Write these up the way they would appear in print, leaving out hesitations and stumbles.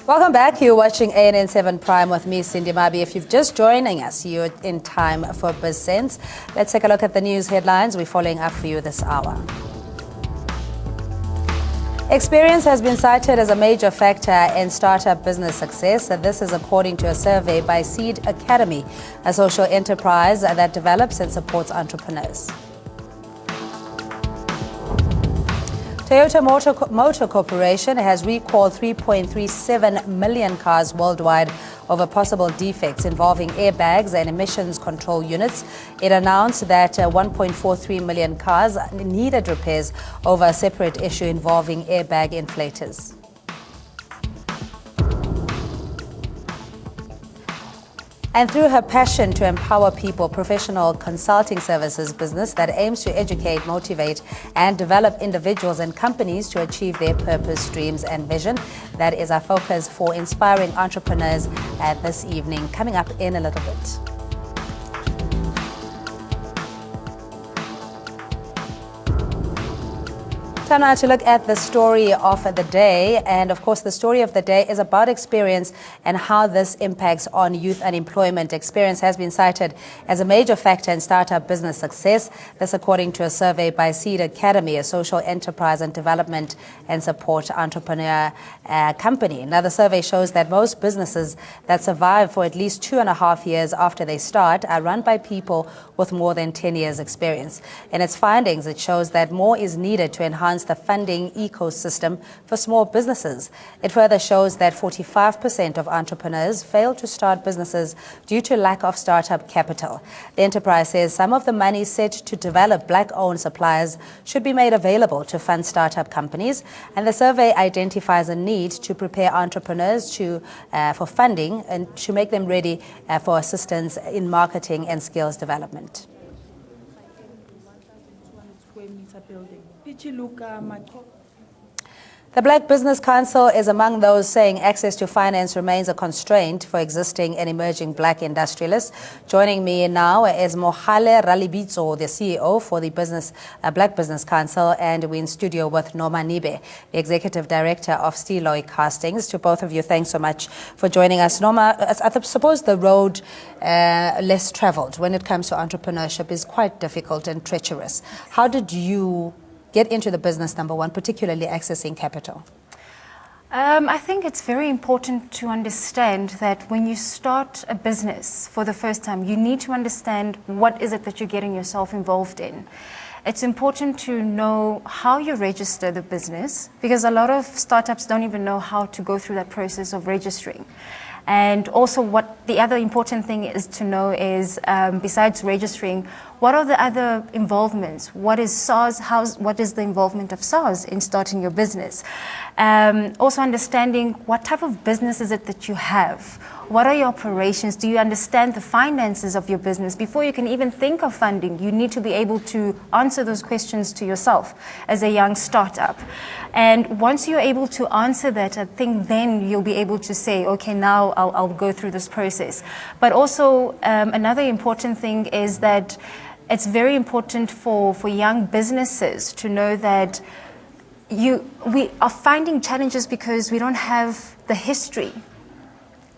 Welcome back. You're watching ANN7 Prime with me, Cindy Mabi. If you've just joining us, you're in time for BizSense. Let's take a look at the news headlines we're following up for you this hour. Experience has been cited as a major factor in startup business success. This is according to a survey by Seed Academy, a social enterprise that develops and supports entrepreneurs. Toyota Motor Corporation has recalled 3.37 million cars worldwide over possible defects involving airbags and emissions control units. It announced that 1.43 million cars needed repairs over a separate issue involving airbag inflators. And through her passion to empower people, professional consulting services business that aims to educate, motivate, and develop individuals and companies to achieve their purpose, dreams, and vision. That is our focus for inspiring entrepreneurs this evening, coming up in a little bit. Time now to look at the story of the day. And of course, the story of the day is about experience and how this impacts on youth unemployment. Experience has been cited as a major factor in startup business success. This according to a survey by Seed Academy, a social enterprise and development and support entrepreneur company. Now, the survey shows that most businesses that survive for at least 2.5 years after they start are run by people with more than 10 years experience. In its findings, it shows that more is needed to enhance the funding ecosystem for small businesses. It further shows that 45% of entrepreneurs fail to start businesses due to lack of startup capital. The enterprise says some of the money set to develop black-owned suppliers should be made available to fund startup companies, and the survey identifies a need to prepare entrepreneurs for funding and to make them ready for assistance in marketing and skills development. The Black Business Council is among those saying access to finance remains a constraint for existing and emerging black industrialists. Joining me now is Mohale Ralibitso, the CEO for the Black Business Council, and we're in studio with Noma Nibe, the Executive Director of Steloy Castings. To both of you, thanks so much for joining us. Noma, I suppose the road less traveled when it comes to entrepreneurship is quite difficult and treacherous. How did you get into the business, number one, particularly accessing capital? I think it's very important to understand that when you start a business for the first time, you need to understand what is it that you're getting yourself involved in. It's important to know how you register the business, because a lot of startups don't even know how to go through that process of registering. And also what the other important thing is to know is, besides registering, what are the other involvements? What is SARS? What is the involvement of SARS in starting your business? Also understanding what type of business is it that you have? What are your operations? Do you understand the finances of your business? Before you can even think of funding, you need to be able to answer those questions to yourself as a young startup. And once you're able to answer that, I think then you'll be able to say, okay, now I'll go through this process. But also another important thing is that it's very important for young businesses to know that we are finding challenges because we don't have the history.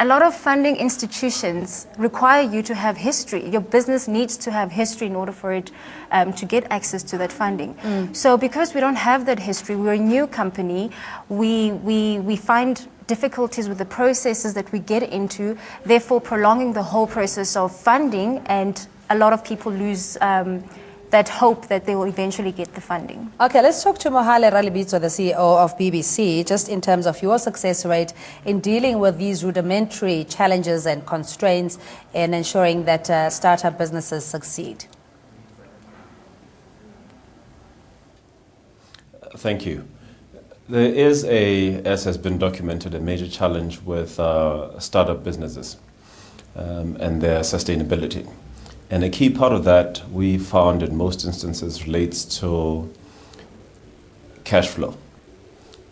A lot of funding institutions require you to have history. Your business needs to have history in order for it to get access to that funding. So because we don't have that history, we're a new company, we find difficulties with the processes that we get into, therefore prolonging the whole process of funding, and a lot of people lose that hope that they will eventually get the funding. Okay, let's talk to Mohale Ralibitso, the CEO of BBC, just in terms of your success rate in dealing with these rudimentary challenges and constraints in ensuring that startup businesses succeed. Thank you. There is as has been documented, a major challenge with startup businesses and their sustainability. And a key part of that, we found in most instances, relates to cash flow.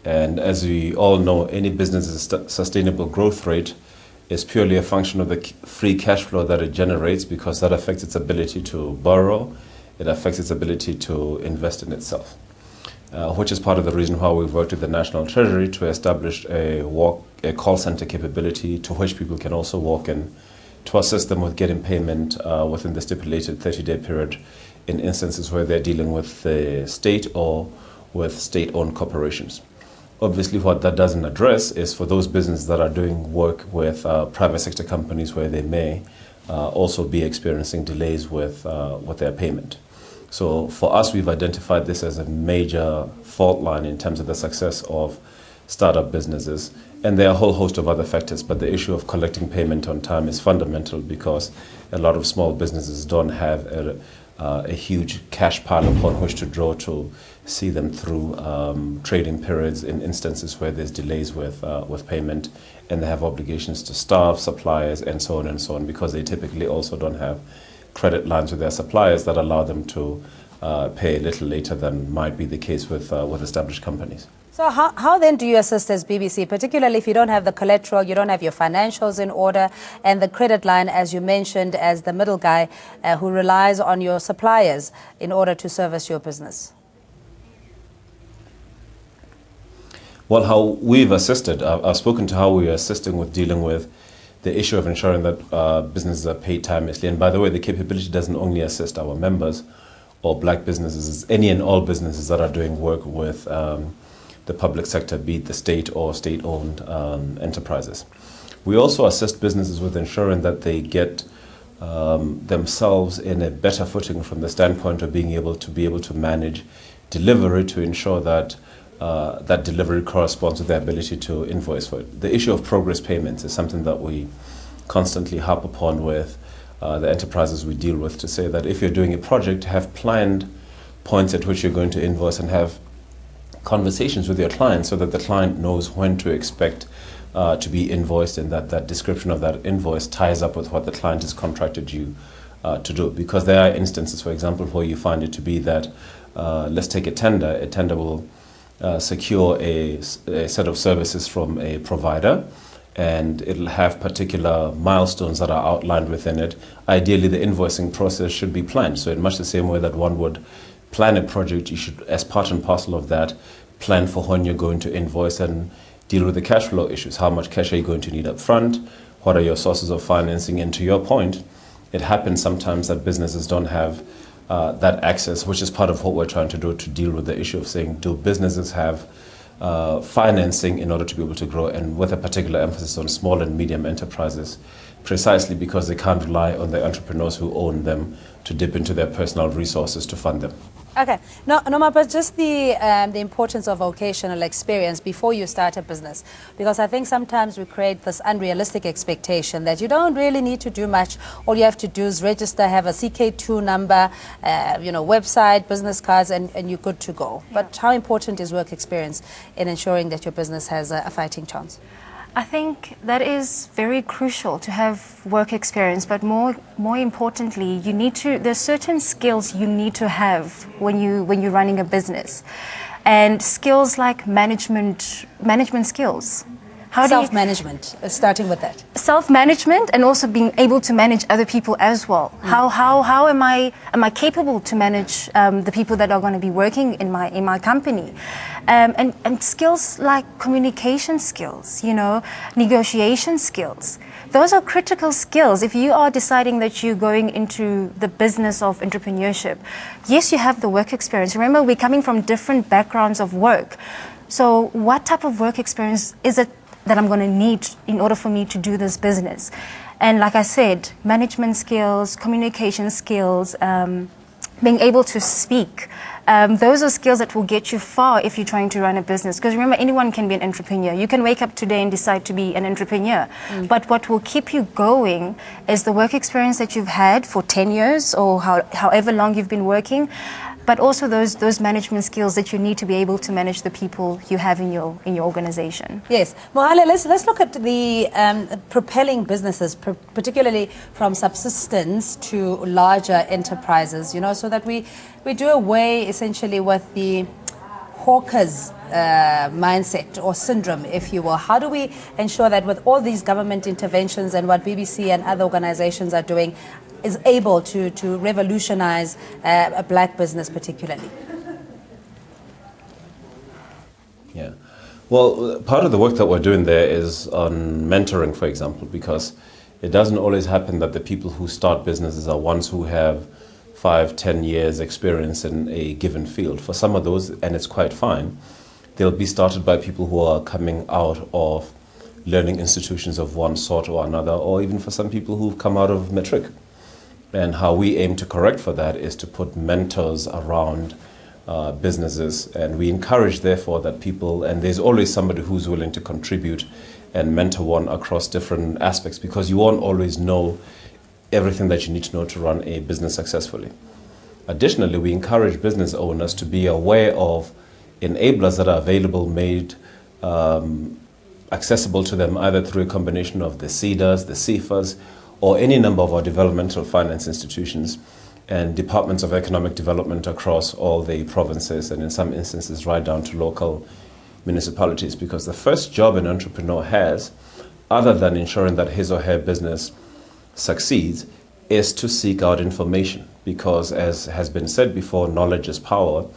And as we all know, any business's sustainable growth rate is purely a function of the free cash flow that it generates, because that affects its ability to borrow, it affects its ability to invest in itself. Which is part of the reason why we've worked with the National Treasury to establish a a call center capability to which people can also walk in to assist them with getting payment within the stipulated 30-day period in instances where they're dealing with the state or with state-owned corporations. Obviously, what that doesn't address is for those businesses that are doing work with private sector companies where they may also be experiencing delays with their payment. So for us, we've identified this as a major fault line in terms of the success of startup businesses. And there are a whole host of other factors, but the issue of collecting payment on time is fundamental because a lot of small businesses don't have a huge cash pile upon which to draw to see them through trading periods in instances where there's delays with payment, and they have obligations to staff, suppliers, and so on, because they typically also don't have credit lines with their suppliers that allow them to pay a little later than might be the case with established companies. So how then do you assist as BBC, particularly if you don't have the collateral, you don't have your financials in order, and the credit line, as you mentioned, as the middle guy who relies on your suppliers in order to service your business? Well, how we've assisted, I've spoken to how we are assisting with dealing with the issue of ensuring that businesses are paid timelessly. And by the way, the capability doesn't only assist our members or black businesses, it's any and all businesses that are doing work with the public sector, be it the state or state-owned enterprises. We also assist businesses with ensuring that they get themselves in a better footing from the standpoint of being able to manage delivery to ensure that that delivery corresponds with their ability to invoice for it. The issue of progress payments is something that we constantly harp upon with the enterprises we deal with, to say that if you're doing a project, have planned points at which you're going to invoice and have conversations with your client so that the client knows when to expect to be invoiced, and that description of that invoice ties up with what the client has contracted you to do. Because there are instances, for example, where you find it to be that, let's take a tender will secure a set of services from a provider, and it'll have particular milestones that are outlined within it. Ideally, the invoicing process should be planned. So in much the same way that one would plan a project, you should, as part and parcel of that, plan for when you're going to invoice and deal with the cash flow issues. How much cash are you going to need up front? What are your sources of financing? And to your point, it happens sometimes that businesses don't have that access, which is part of what we're trying to do to deal with the issue of saying, do businesses have financing in order to be able to grow, and with a particular emphasis on small and medium enterprises, precisely because they can't rely on the entrepreneurs who own them to dip into their personal resources to fund them. Okay. No, Noma, but just the importance of vocational experience before you start a business, because I think sometimes we create this unrealistic expectation that you don't really need to do much. All you have to do is register, have a CK2 number, website, business cards, and you're good to go. Yeah. But how important is work experience in ensuring that your business has a fighting chance? I think that is very crucial to have work experience, but more importantly, there's certain skills you need to have when you're running a business, and skills like management skills. Self-management, starting with that. Self-management, and also being able to manage other people as well. How am I capable to manage the people that are going to be working in my company? And skills like communication skills, negotiation skills. Those are critical skills if you are deciding that you're going into the business of entrepreneurship. Yes, you have the work experience. Remember, we're coming from different backgrounds of work. So what type of work experience is it that I'm going to need in order for me to do this business? And like I said, management skills, communication skills, being able to speak. Those are skills that will get you far if you're trying to run a business. Because remember, anyone can be an entrepreneur. You can wake up today and decide to be an entrepreneur. But what will keep you going is the work experience that you've had for 10 years or however long you've been working, but also those management skills that you need to be able to manage the people you have in your organization. Yes. Mohale, let's look at the propelling businesses, particularly from subsistence to larger enterprises, so that we do away essentially with the hawker's mindset or syndrome, if you will. How do we ensure that with all these government interventions and what BBC and other organizations are doing is able to revolutionize a black business particularly? Yeah. Well, part of the work that we're doing there is on mentoring, for example, because it doesn't always happen that the people who start businesses are ones who have 5, 10 years experience in a given field. For some of those, and it's quite fine, they'll be started by people who are coming out of learning institutions of one sort or another, or even for some people who've come out of matric. And how we aim to correct for that is to put mentors around businesses, and we encourage therefore that people, and there's always somebody who's willing to contribute and mentor one across different aspects, because you won't always know everything that you need to know to run a business successfully. Additionally, we encourage business owners to be aware of enablers that are available, made accessible to them either through a combination of the CEDAs, the CFAs, or any number of our developmental finance institutions and departments of economic development across all the provinces, and in some instances right down to local municipalities. Because the first job an entrepreneur has, other than ensuring that his or her business succeeds, is to seek out information. Because as has been said before, knowledge is power,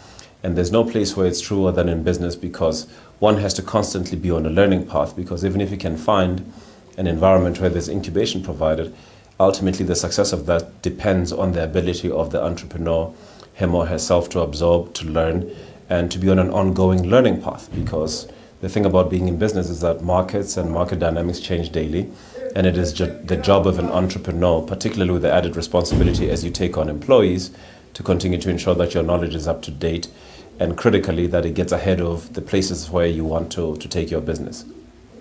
and there's no place where it's truer than in business, because one has to constantly be on a learning path, because even if you can find an environment where there's incubation provided, ultimately the success of that depends on the ability of the entrepreneur, him or herself, to absorb, to learn, and to be on an ongoing learning path. Because the thing about being in business is that markets and market dynamics change daily, and it is the job of an entrepreneur, particularly with the added responsibility as you take on employees, to continue to ensure that your knowledge is up to date, and critically that it gets ahead of the places where you want to take your business.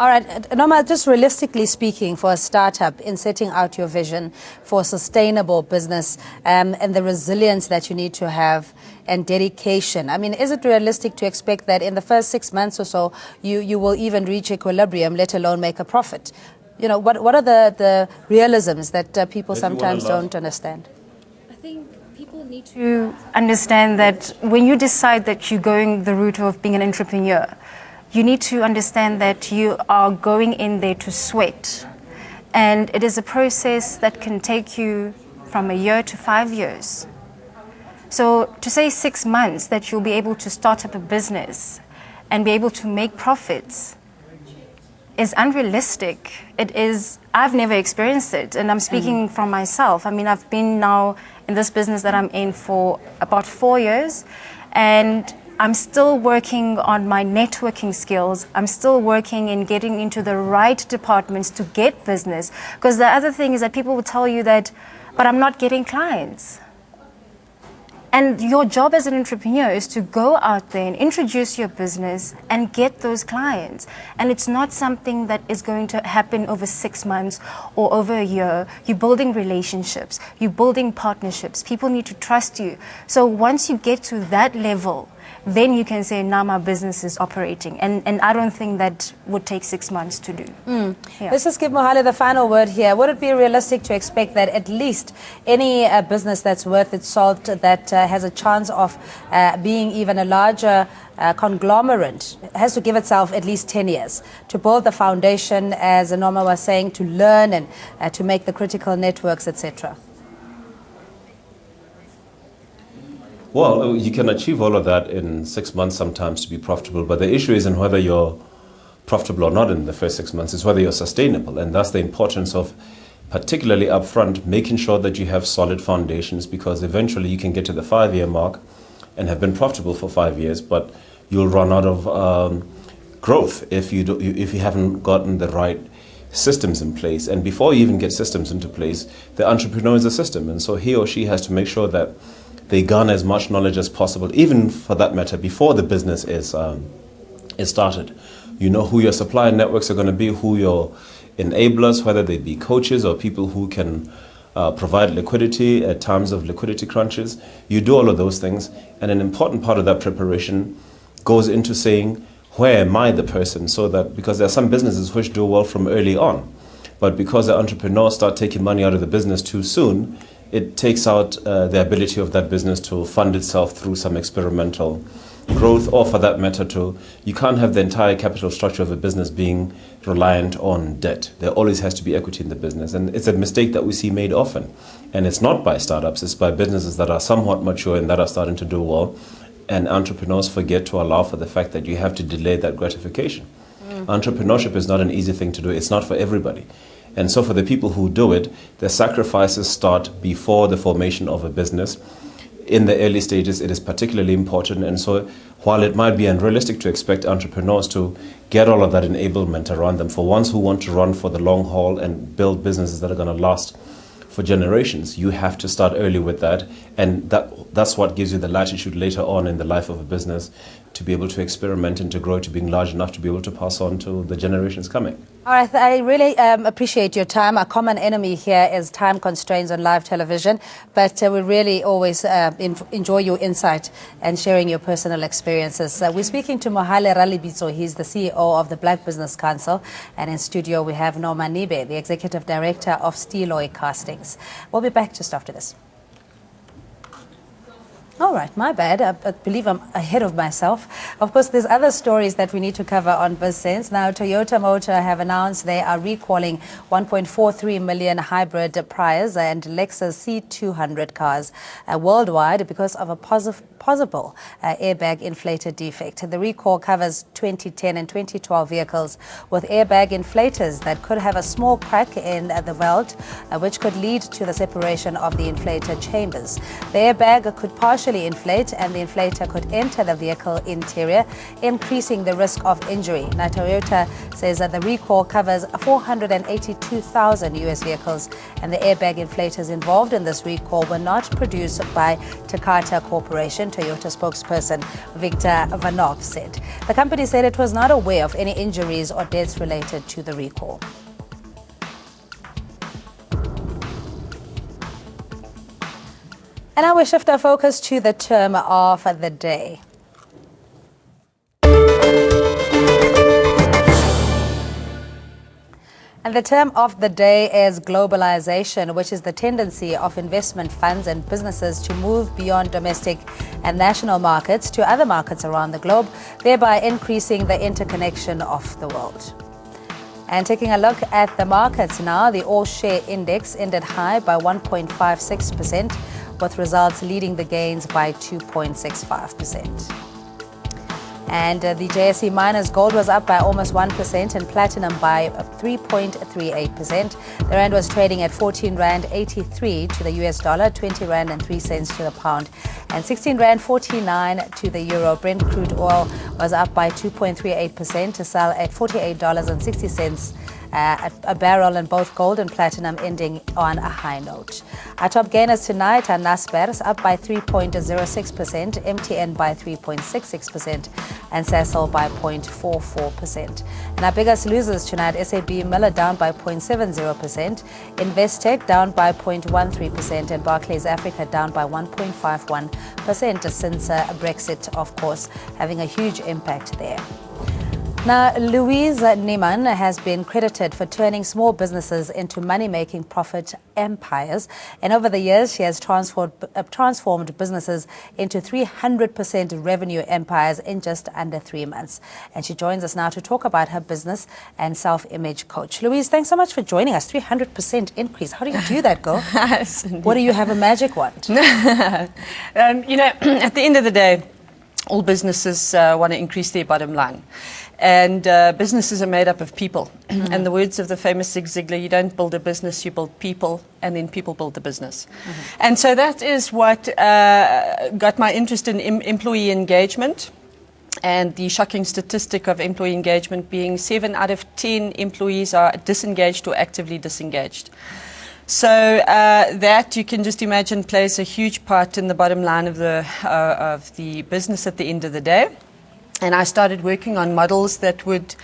All right, Noma, just realistically speaking, for a startup in setting out your vision for sustainable business and the resilience that you need to have and dedication, I mean, is it realistic to expect that in the first 6 months or so you will even reach equilibrium, let alone make a profit? You know, what are the realisms that people sometimes don't understand? I think people need to understand that when you decide that you're going the route of being an entrepreneur, you need to understand that you are going in there to sweat. And it is a process that can take you from a year to 5 years. So to say 6 months that you'll be able to start up a business and be able to make profits is unrealistic. It is, I've never experienced it, and I'm speaking from myself. I mean, I've been now in this business that I'm in for about 4 years, and I'm still working on my networking skills. I'm still working in getting into the right departments to get business. Because the other thing is that people will tell you that, but I'm not getting clients. And your job as an entrepreneur is to go out there and introduce your business and get those clients. And it's not something that is going to happen over 6 months or over a year. You're building relationships, you're building partnerships. People need to trust you. So once you get to that level, then you can say, now my business is operating. And I don't think that would take 6 months to do. Yeah. Let's just give Mohale the final word here. Would it be realistic to expect that at least any business that's worth its salt, that has a chance of being even a larger conglomerate, has to give itself at least 10 years to build the foundation, as Noma was saying, to learn and to make the critical networks, etc.? Well, you can achieve all of that in 6 months sometimes to be profitable, but the issue isn't whether you're profitable or not in the first 6 months, it's whether you're sustainable. And that's the importance of, particularly upfront, making sure that you have solid foundations, because eventually you can get to the 5-year mark and have been profitable for 5 years, but you'll run out of growth if you haven't gotten the right systems in place. And before you even get systems into place, the entrepreneur is a system, and so he or she has to make sure that they garner as much knowledge as possible, even for that matter, before the business is started. You know who your supplier networks are going to be, who your enablers, whether they be coaches or people who can provide liquidity at times of liquidity crunches. You do all of those things, and an important part of that preparation goes into saying, where am I the person? So that, because there are some businesses which do well from early on, but because the entrepreneurs start taking money out of the business too soon, it takes out the ability of that business to fund itself through some experimental growth, or for that matter, you can't have the entire capital structure of a business being reliant on debt. There always has to be equity in the business, and it's a mistake that we see made often. And it's not by startups, it's by businesses that are somewhat mature and that are starting to do well. and entrepreneurs forget to allow for the fact that you have to delay that gratification. Entrepreneurship is not an easy thing to do. It's not for everybody. And so for the people who do it, the sacrifices start before the formation of a business. In the early stages, it is particularly important. And so while it might be unrealistic to expect entrepreneurs to get all of that enablement around them, for ones who want to run for the long haul and build businesses that are going to last for generations, you have to start early with that. And that's what gives you the latitude later on in the life of a business to be able to experiment and to grow to being large enough to be able to pass on to the generations coming. All right, I really appreciate your time. Our common enemy here is time constraints on live television, but we really always enjoy your insight and sharing your personal experiences. We're speaking to Mohale Ralibitso. He's the CEO of the Black Business Council, and in studio we have Norma Nibe, the Executive Director of Steeloy Castings. We'll be back just after this. All right, my bad. I believe I'm ahead of myself. Of course, there's other stories that we need to cover on BizSense. Now, Toyota Motor have announced they are recalling 1.43 million hybrid Prius and Lexus C200 cars worldwide because of a possible airbag inflator defect. The recall covers 2010 and 2012 vehicles with airbag inflators that could have a small crack in the valve, which could lead to the separation of the inflator chambers. The airbag could partially inflate and the inflator could enter the vehicle interior, increasing the risk of injury. Now, Toyota says that the recall covers 482,000 US vehicles and the airbag inflators involved in this recall were not produced by Takata Corporation, Toyota spokesperson Victor Vanov said. The company said it was not aware of any injuries or deaths related to the recall. And now we shift our focus to the term of the day. And the term of the day is globalization, which is the tendency of investment funds and businesses to move beyond domestic and national markets to other markets around the globe, thereby increasing the interconnection of the world. And taking a look at the markets now, the all-share index ended high by 1.56%, with results leading the gains by 2.65%. And the JSE miners gold was up by almost 1% and platinum by 3.38%. The rand was trading at 14 rand 83 to the US dollar, 20 rand and 3 cents to the pound, and 16 rand 49 to the euro. Brent crude oil was up by 2.38% to sell at $48.60 a barrel, and both gold and platinum ending on a high note. Our top gainers tonight are Naspers up by 3.06%, MTN by 3.66%, and Sasol by 0.44%. And our biggest losers tonight, SAB Miller down by 0.70%, Investec down by 0.13%, and Barclays Africa down by 1.51% since Brexit, of course, having a huge impact there. Now, Louise Niemann has been credited for turning small businesses into money-making profit empires. And over the years, she has transformed businesses into 300% revenue empires in just under 3 months. And she joins us now to talk about her business and self-image coach. Louise, thanks so much for joining us. 300% increase. How do you do that, girl? Yes, what do you have, a magic wand? You know, at the end of the day, all businesses want to increase their bottom line. And businesses are made up of people. Mm-hmm. And the words of the famous Zig Ziglar, you don't build a business, you build people, and then people build the business. Mm-hmm. And so that is what got my interest in employee engagement. And the shocking statistic of employee engagement being 7 out of 10 employees are disengaged or actively disengaged. So that, you can just imagine, plays a huge part in the bottom line of the business at the end of the day. And I started working on models that would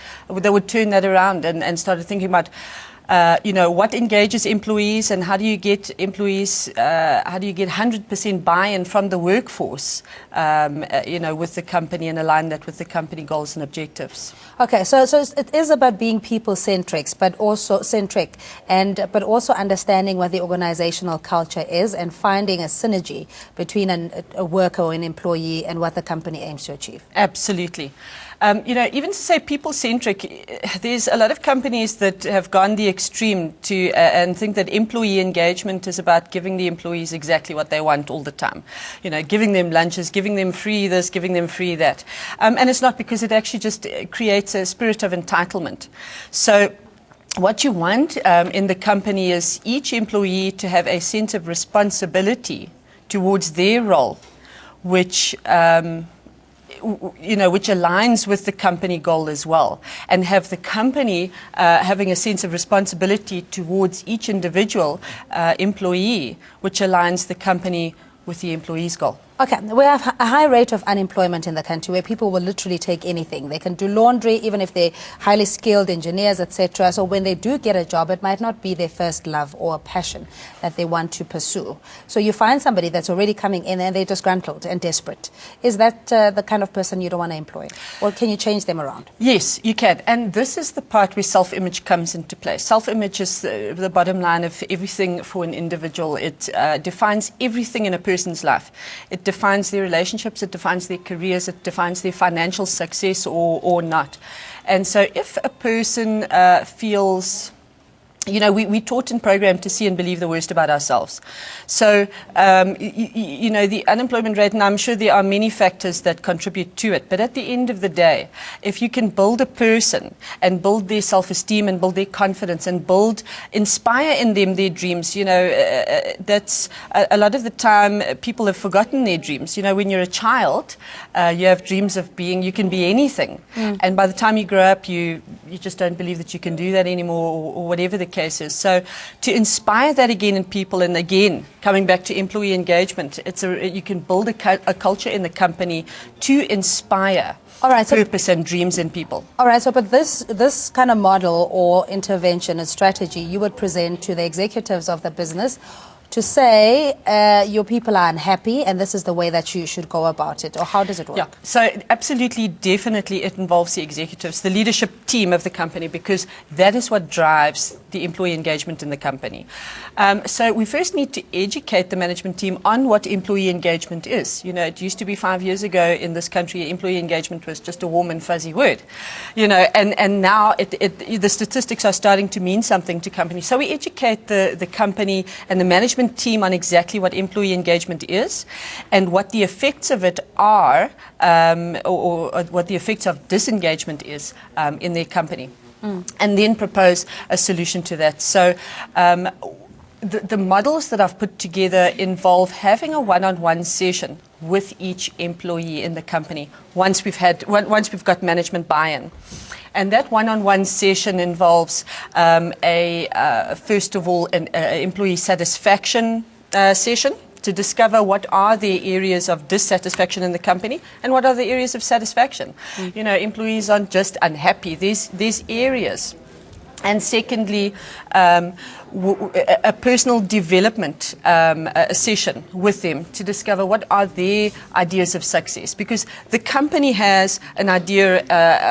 turn that around, and started thinking about, what engages employees, and how do you get employees, how do you get 100% buy-in from the workforce, with the company, and align that with the company goals and objectives. Okay, so it is about being people-centric, but also understanding what the organizational culture is and finding a synergy between a worker or an employee and what the company aims to achieve. Absolutely. Even to say people-centric, there's a lot of companies that have gone the extreme to and think that employee engagement is about giving the employees exactly what they want all the time. Giving them lunches, giving them free this, giving them free that. And it's not, because it actually just creates a spirit of entitlement. So what you want in the company is each employee to have a sense of responsibility towards their role, which which aligns with the company goal as well, and have the company having a sense of responsibility towards each individual employee, which aligns the company with the employee's goal. Okay, we have a high rate of unemployment in the country where people will literally take anything. They can do laundry, even if they're highly skilled engineers, etc. So when they do get a job, it might not be their first love or passion that they want to pursue. So you find somebody that's already coming in and they're disgruntled and desperate. Is that the kind of person you don't want to employ? Or can you change them around? Yes, you can. And this is the part where self-image comes into play. Self-image is the bottom line of everything for an individual. It defines everything in a person's life. It defines their relationships, it defines their careers, it defines their financial success or not. And so if a person feels, we're taught in program to see and believe the worst about ourselves. So, the unemployment rate, and I'm sure there are many factors that contribute to it, but at the end of the day, if you can build a person and build their self-esteem and build their confidence and inspire in them their dreams, that's a lot of the time people have forgotten their dreams. When you're a child, you have dreams of you can be anything. And by the time you grow up, you just don't believe that you can do that anymore, or whatever the cases. So to inspire that again in people, and again coming back to employee engagement, you can build a culture in the company to inspire purpose and dreams in people. All right, but this kind of model or intervention and strategy you would present to the executives of the business to say your people are unhappy and this is the way that you should go about it, or how does it work? Yeah, so absolutely, definitely it involves the executives, the leadership team of the company, because that is what drives the employee engagement in the company. So we first need to educate the management team on what employee engagement is. It used to be 5 years ago in this country, employee engagement was just a warm and fuzzy word, and now the statistics are starting to mean something to companies. So we educate the company and the management team on exactly what employee engagement is and what the effects of it are, or what the effects of disengagement is in their company, and then propose a solution to that. So the models that I've put together involve having a one-on-one session with each employee in the company once we've got management buy-in. And that one-on-one session involves first of all, an employee satisfaction session to discover what are the areas of dissatisfaction in the company and what are the areas of satisfaction. Employees aren't just unhappy. There's areas. And secondly, a personal development session with them to discover what are their ideas of success. Because the company has an idea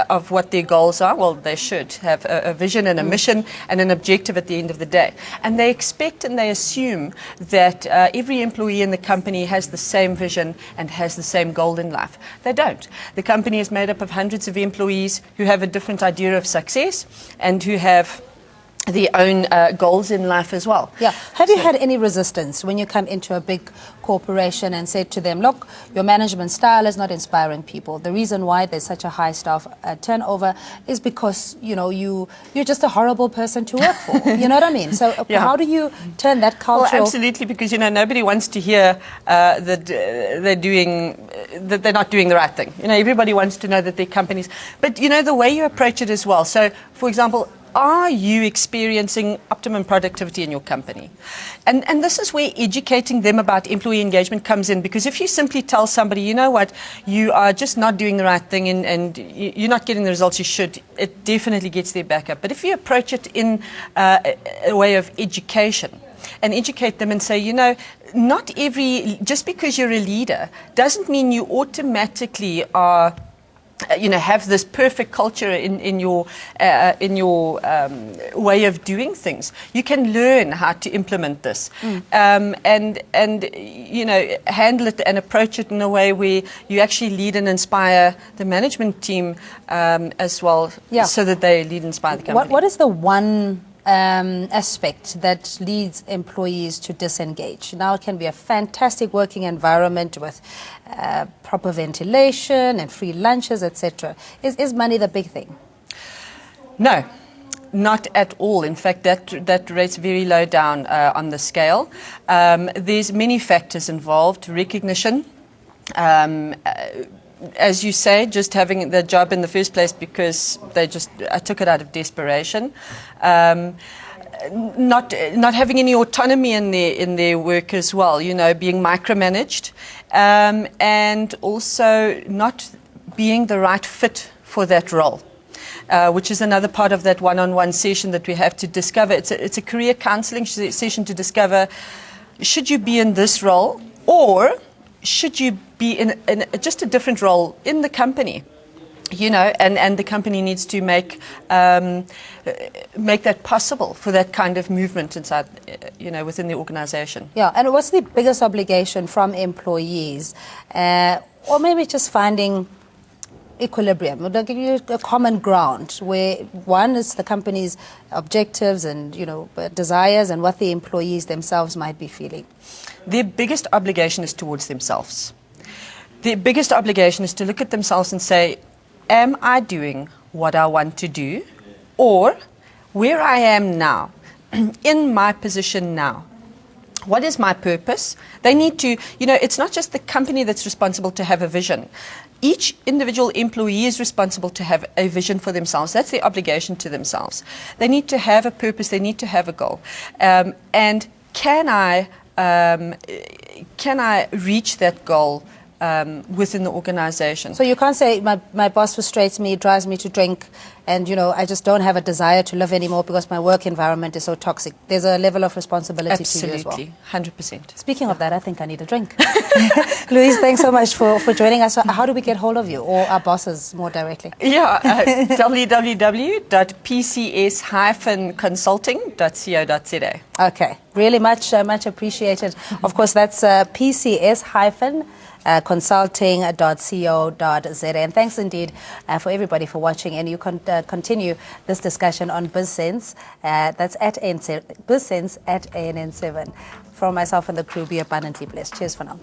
of what their goals are. Well, they should have a vision and a mission and an objective at the end of the day. And they expect and they assume that every employee in the company has the same vision and has the same goal in life. They don't. The company is made up of hundreds of employees who have a different idea of success and who have their own goals in life as well. Yeah. Have you had any resistance when you come into a big corporation and say to them, look, your management style is not inspiring people. The reason why there's such a high staff turnover is because, you're just a horrible person to work for. You know what I mean? So how do you turn that culture? Well, absolutely, because, nobody wants to hear that they're not doing the right thing. Everybody wants to know that their companies, but, the way you approach it as well. So, for example, are you experiencing optimum productivity in your company? And this is where educating them about employee engagement comes in, because if you simply tell somebody, you know what, you are just not doing the right thing and you're not getting the results you should, it definitely gets their back up. But if you approach it in a way of education, and educate them and say, just because you're a leader doesn't mean you automatically are have this perfect culture in your way of doing things. You can learn how to implement this, and handle it and approach it in a way where you actually lead and inspire the management team as well, so that they lead and inspire the company. What is the one aspect that leads employees to disengage? Now, it can be a fantastic working environment with proper ventilation and free lunches, etc. Is money the big thing? No, not at all. In fact, that rate's very low down on the scale. There's many factors involved. Recognition. As you say, just having the job in the first place because I took it out of desperation. Not having any autonomy in their work as well, being micromanaged, and also not being the right fit for that role, which is another part of that one-on-one session that we have to discover. It's a career counselling session to discover, should you be in this role, or should you be in just a different role in the company? And the company needs to make that possible for that kind of movement inside, within the organization. Yeah, and what's the biggest obligation from employees, or maybe just finding equilibrium? Would I give you a common ground where one is the company's objectives and desires, and what the employees themselves might be feeling? Their biggest obligation is towards themselves. Their biggest obligation is to look at themselves and say, am I doing what I want to do? Or where I am now, in my position now, what is my purpose? They need to, it's not just the company that's responsible to have a vision. Each individual employee is responsible to have a vision for themselves. That's their obligation to themselves. They need to have a purpose. They need to have a goal. And can I reach that goal within the organization? So you can't say my boss frustrates me, drives me to drink, and I just don't have a desire to live anymore because my work environment is so toxic. There's a level of responsibility to you as well. Absolutely, 100%. Speaking of that, I think I need a drink. Louise, thanks so much for joining us. So how do we get hold of you, or our bosses more directly? Yeah, www.pcs-consulting.co.za. Okay, really much appreciated. Of course, that's pcs-consulting.co.za. And thanks indeed for everybody for watching. And you can continue this discussion on BizSense. That's at BizSense at ANN7. From myself and the crew, be abundantly blessed. Cheers for now.